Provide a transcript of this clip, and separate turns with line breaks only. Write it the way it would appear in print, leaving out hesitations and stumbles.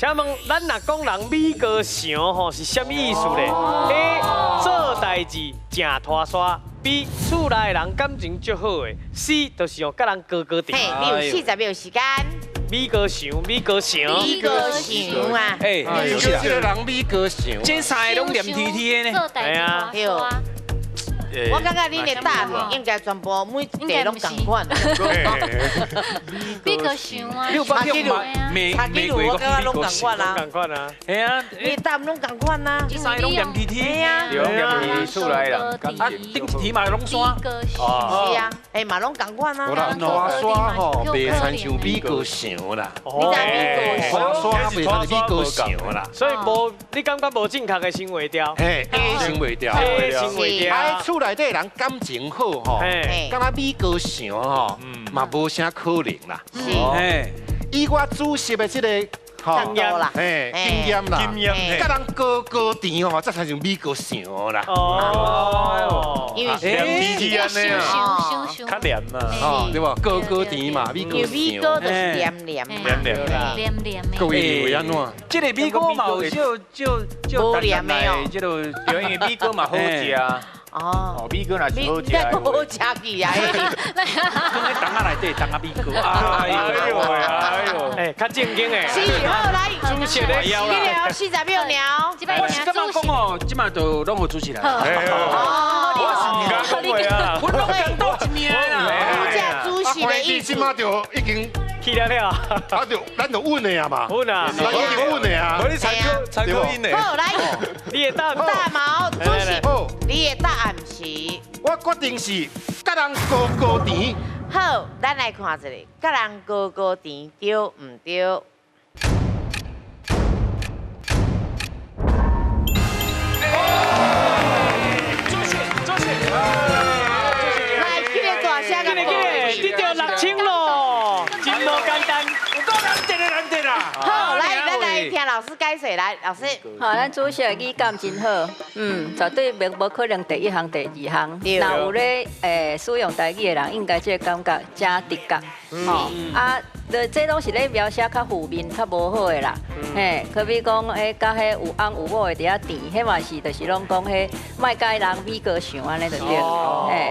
请问咱若讲人美高翔吼是什么意思咧？A. 做代志正拖沙 ，B. 厝内人感情足好诶 ，C. 就是用甲人高高甜。
嘿，你有40秒时间。
美高翔，美高翔。
美高翔啊！
哎，就是这个人美高翔，这三个拢黏 T T 的呢。
哎呀，
我感觉恁的答案应该全部每一题拢同款。
比个想啊，
你有发现吗？玫瑰
我感觉拢同款啊。
同款啊。
系啊，
你答案拢同款啊。
这三个拢黏 T T。
系啊。
有黏出来啦，
啊，顶一题嘛拢山。
是啊，哎嘛拢同款啊。
我人拖沙吼，袂参像美高翔啦。
你知美
拖沙袂参像美高翔啦。
所以无，你感觉无正确的先袂掉。
嘿，A 先袂掉。
A 先袂掉。
啊，厝内底人感情好吼，敢若美高翔吼，嘛无啥可能啦。
是。
哎，
以我主席的这个
经验啦，
嘿，经验啦，甲人高甜吼，才参像美高翔啦。
哦。
因为
黏 T T 安尼啊，
较
黏嘛，哦，对吧？高甜嘛，美高
因为美
翔。
高就是黏黏啦。
黏黏的。
各位认为安怎？
这个美国嘛有就
无黏的哦。
这个因为米糕嘛好食啊。
哦，
米糕也是好食。
你好食去啊！
放在档仔内底，档仔米糕。
哎呦，哎，较正经诶。
是，好来，
主席咧，
你聊40秒聊。
我是感觉讲哦，即马就拢互主持人。
哦，
我是讲话啊，
我拢感到一名啦。
副驾主席的意思。
即马就已经
去了了。
啊，就咱就稳的啊嘛。
稳啊，
咱已经稳的啊。
我你参考因的。
好来，
你的答案。
大毛主席，你的答案是？
我决定是甲人高甜。
好，咱来看一下，甲人高甜对唔对？来，今日大声个
你着6000咯，真无简单。
有够难得的难得啦。
好，来，咱来听老师解说，来，老师。
好，咱主席语感真好，绝对无可能第一项、第二项。若有咧使用台语的人，应该这个感觉真直觉。吼啊，这拢是咧描写较负面、较无好的啦。嘿，可比讲甲迄有翁有某的伫遐甜，迄嘛是就是拢讲迄卖甲人美高翔安尼就对。嘿。